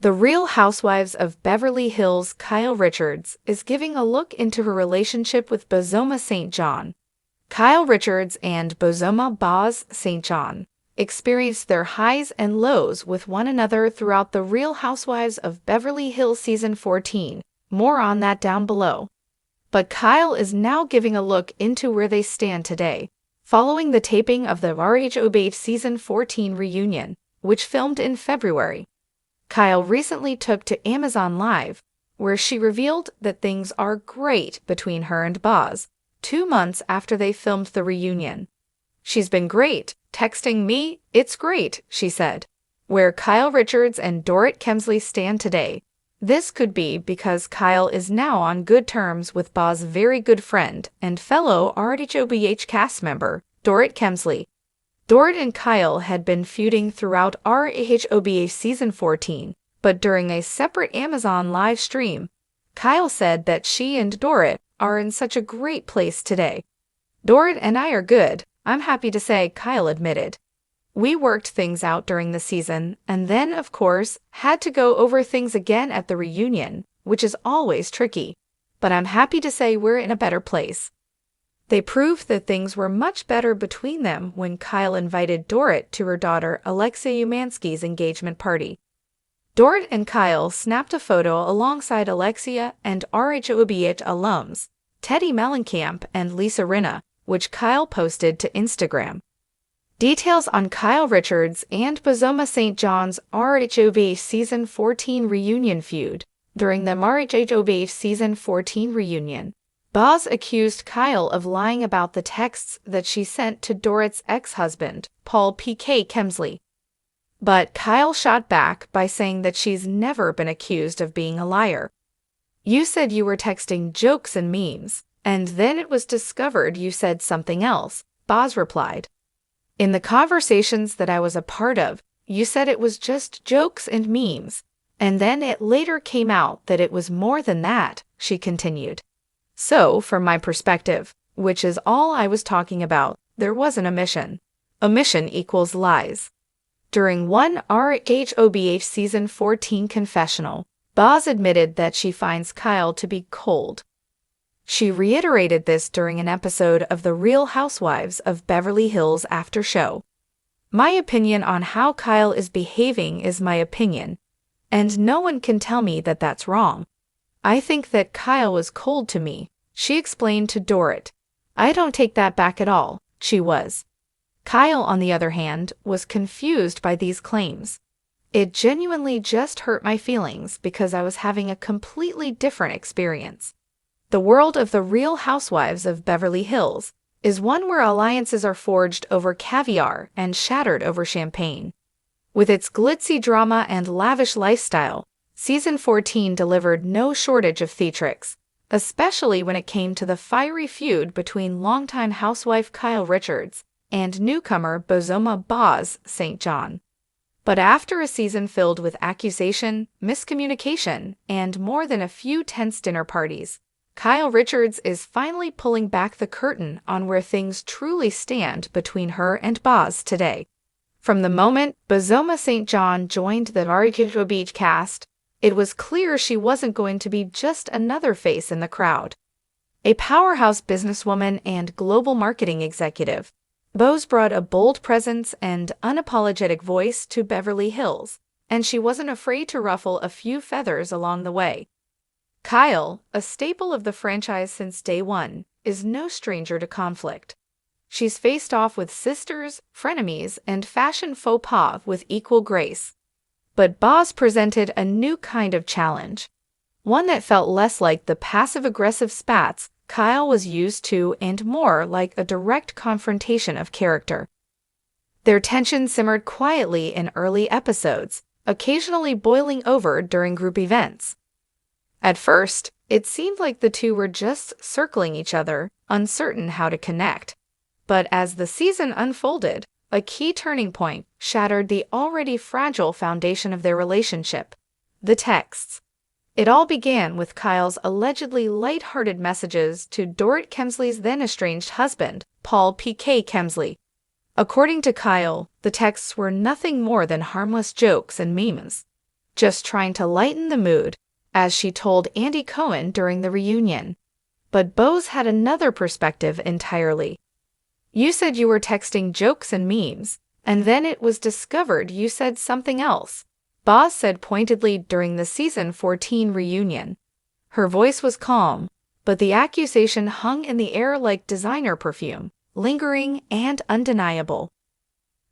The Real Housewives of Beverly Hills' Kyle Richards is giving a look into her relationship with Bozoma Saint John. Kyle Richards and Bozoma Saint John experienced their highs and lows with one another throughout The Real Housewives of Beverly Hills Season 14. More on that down below. But Kyle is now giving a look into where they stand today, following the taping of the RHOBH Season 14 reunion, which filmed in February. Kyle recently took to Amazon Live, where she revealed that things are great between her and Boz, 2 months after they filmed the reunion. "She's been great, texting me, it's great," she said. Where Kyle Richards and Dorit Kemsley stand today, this could be because Kyle is now on good terms with Boz's very good friend and fellow RHOBH cast member, Dorit Kemsley. Dorit and Kyle had been feuding throughout RHOBH Season 14, but during a separate Amazon live stream, Kyle said that she and Dorit are in such a great place today. "Dorit and I are good, I'm happy to say," Kyle admitted. "We worked things out during the season, and then, of course, had to go over things again at the reunion, which is always tricky. But I'm happy to say we're in a better place." They proved that things were much better between them when Kyle invited Dorit to her daughter Alexia Umansky's engagement party. Dorit and Kyle snapped a photo alongside Alexia and RHOBH alums Teddy Mellencamp and Lisa Rinna, which Kyle posted to Instagram. Details on Kyle Richards and Bozoma Saint John's RHOBH Season 14 reunion feud. During the RHOBH Season 14 reunion, Boz accused Kyle of lying about the texts that she sent to Dorit's ex-husband, Paul P.K. Kemsley. But Kyle shot back by saying that she's never been accused of being a liar. "You said you were texting jokes and memes, and then it was discovered you said something else," Boz replied. "In the conversations that I was a part of, you said it was just jokes and memes, and then it later came out that it was more than that," she continued. "So, from my perspective, which is all I was talking about, there wasn't a mission. Omission equals lies." During one RHOBH Season 14 confessional, Boz admitted that she finds Kyle to be cold. She reiterated this during an episode of The Real Housewives of Beverly Hills after show. "My opinion on how Kyle is behaving is my opinion, and no one can tell me that that's wrong. I think that Kyle was cold to me," she explained to Dorit. "I don't take that back at all, she was." Kyle, on the other hand, was confused by these claims. "It genuinely just hurt my feelings because I was having a completely different experience. The world of The Real Housewives of Beverly Hills is one where alliances are forged over caviar and shattered over champagne. With its glitzy drama and lavish lifestyle, Season 14 delivered no shortage of theatrics, especially when it came to the fiery feud between longtime housewife Kyle Richards and newcomer Bozoma Saint John. But after a season filled with accusation, miscommunication, and more than a few tense dinner parties, Kyle Richards is finally pulling back the curtain on where things truly stand between her and Boz today. From the moment Bozoma Saint John joined the RHOBH cast, it was clear she wasn't going to be just another face in the crowd. A powerhouse businesswoman and global marketing executive, Boz brought a bold presence and unapologetic voice to Beverly Hills, and she wasn't afraid to ruffle a few feathers along the way. Kyle, a staple of the franchise since day one, is no stranger to conflict. She's faced off with sisters, frenemies, and fashion faux pas with equal grace. But Boz presented a new kind of challenge, one that felt less like the passive-aggressive spats Kyle was used to and more like a direct confrontation of character. Their tension simmered quietly in early episodes, occasionally boiling over during group events. At first, it seemed like the two were just circling each other, uncertain how to connect. But as the season unfolded, a key turning point shattered the already fragile foundation of their relationship: the texts. It all began with Kyle's allegedly light-hearted messages to Dorit Kemsley's then-estranged husband, Paul P.K. Kemsley. According to Kyle, the texts were nothing more than harmless jokes and memes. just trying to lighten the mood, as she told Andy Cohen during the reunion. But Boz had another perspective entirely. "You said you were texting jokes and memes, and then it was discovered you said something else," Boz said pointedly during the season 14 reunion. Her voice was calm, but the accusation hung in the air like designer perfume, lingering and undeniable.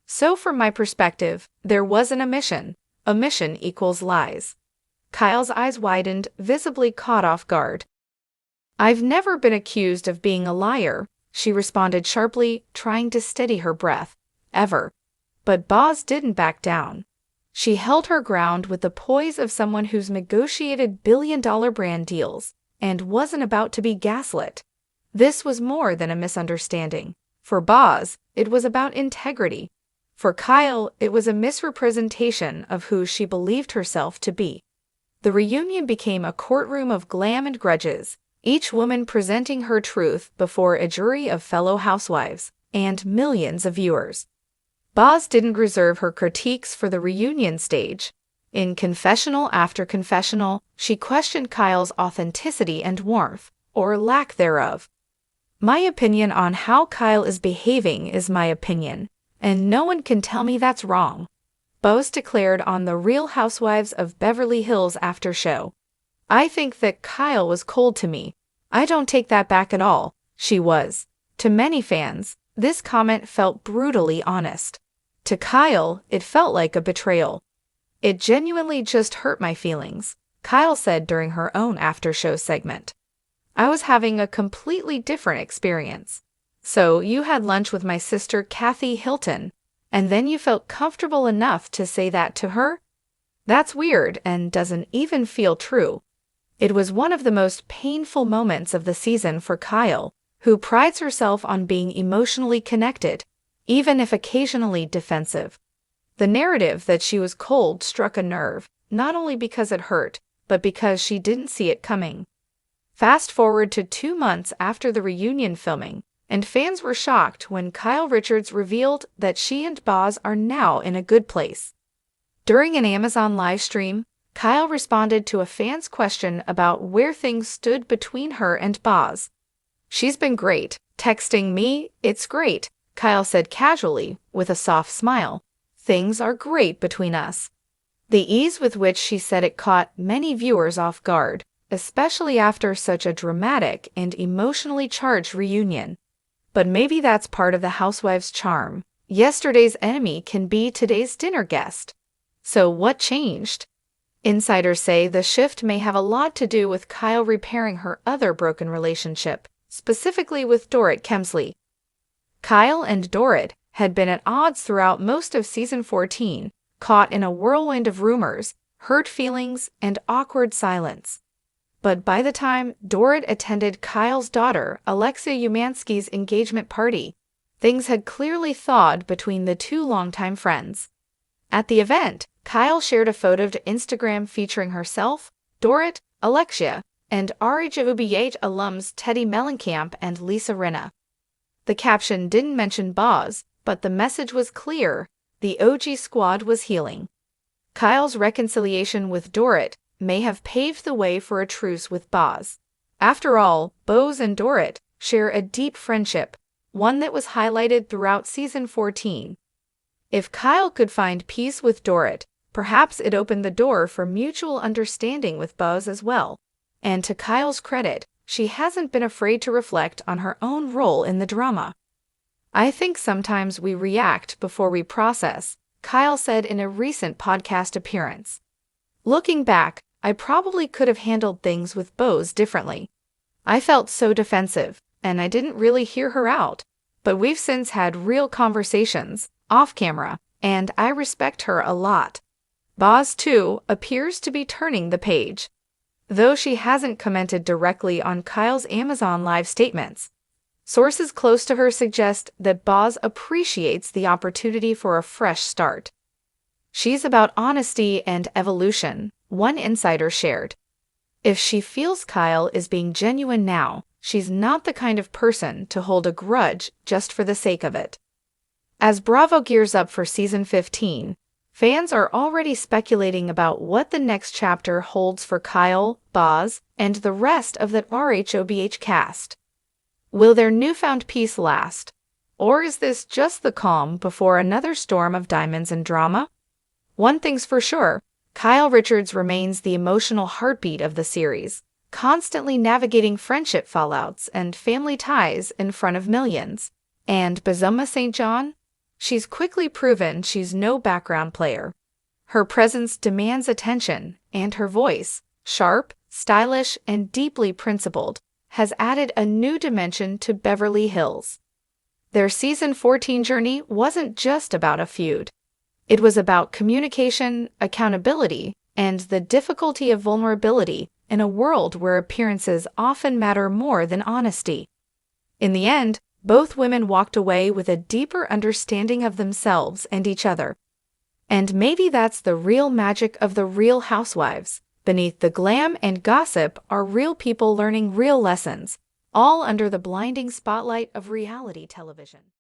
"So from my perspective, there wasn't a mission. Omission equals lies." Kyle's eyes widened, visibly caught off guard. "I've never been accused of being a liar," she responded sharply, trying to steady her breath. "Ever." But Boz didn't back down. She held her ground with the poise of someone who's negotiated billion-dollar brand deals and wasn't about to be gaslit. This was more than a misunderstanding. For Boz, it was about integrity. For Kyle, it was a misrepresentation of who she believed herself to be. The reunion became a courtroom of glam and grudges, each woman presenting her truth before a jury of fellow housewives and millions of viewers. Boz didn't reserve her critiques for the reunion stage. In confessional after confessional, she questioned Kyle's authenticity and warmth, or lack thereof. "My opinion on how Kyle is behaving is my opinion, and no one can tell me that's wrong," Boz declared on the Real Housewives of Beverly Hills after show. "I think that Kyle was cold to me. I don't take that back at all. She was." To many fans, this comment felt brutally honest. To Kyle, it felt like a betrayal. "It genuinely just hurt my feelings," Kyle said during her own after-show segment. "I was having a completely different experience. So you had lunch with my sister Kathy Hilton, and then you felt comfortable enough to say that to her? That's weird and doesn't even feel true." It was one of the most painful moments of the season for Kyle, who prides herself on being emotionally connected, even if occasionally defensive. The narrative that she was cold struck a nerve, not only because it hurt, but because she didn't see it coming. Fast forward to 2 months after the reunion filming, and fans were shocked when Kyle Richards revealed that she and Boz are now in a good place. During an Amazon live stream, Kyle responded to a fan's question about where things stood between her and Boz. "She's been great. Texting me, it's great," Kyle said casually, with a soft smile. "Things are great between us." The ease with which she said it caught many viewers off guard, especially after such a dramatic and emotionally charged reunion. But maybe that's part of the housewives' charm. Yesterday's enemy can be today's dinner guest. So what changed? Insiders say the shift may have a lot to do with Kyle repairing her other broken relationship, specifically with Dorit Kemsley. Kyle and Dorit had been at odds throughout most of season 14, caught in a whirlwind of rumors, hurt feelings, and awkward silence. But by the time Dorit attended Kyle's daughter, Alexia Umansky's engagement party, things had clearly thawed between the two longtime friends. At the event, Kyle shared a photo to Instagram featuring herself, Dorit, Alexia, and RHOBH alums Teddy Mellencamp and Lisa Rinna. The caption didn't mention Boz, but the message was clear: the OG squad was healing. Kyle's reconciliation with Dorit may have paved the way for a truce with Boz. After all, Boz and Dorit share a deep friendship, one that was highlighted throughout season 14. If Kyle could find peace with Dorit, perhaps it opened the door for mutual understanding with Boz as well. And to Kyle's credit, she hasn't been afraid to reflect on her own role in the drama. "I think sometimes we react before we process," Kyle said in a recent podcast appearance. "Looking back, I probably could have handled things with Boz differently. I felt so defensive, and I didn't really hear her out. But we've since had real conversations, off camera, and I respect her a lot." Boz, too, appears to be turning the page. Though she hasn't commented directly on Kyle's Amazon Live statements, sources close to her suggest that Boz appreciates the opportunity for a fresh start. "She's about honesty and evolution," one insider shared. "If she feels Kyle is being genuine now, she's not the kind of person to hold a grudge just for the sake of it." As Bravo gears up for season 15, Fans are already speculating about what the next chapter holds for Kyle, Boz, and the rest of the RHOBH cast. Will their newfound peace last? Or is this just the calm before another storm of diamonds and drama? One thing's for sure, Kyle Richards remains the emotional heartbeat of the series, constantly navigating friendship fallouts and family ties in front of millions. And Bozoma Saint John? She's quickly proven she's no background player. Her presence demands attention, and her voice, sharp, stylish, and deeply principled, has added a new dimension to Beverly Hills. Their season 14 journey wasn't just about a feud. It was about communication, accountability, and the difficulty of vulnerability in a world where appearances often matter more than honesty. In the end, both women walked away with a deeper understanding of themselves and each other. And maybe that's the real magic of the Real Housewives. Beneath the glam and gossip are real people learning real lessons, all under the blinding spotlight of reality television.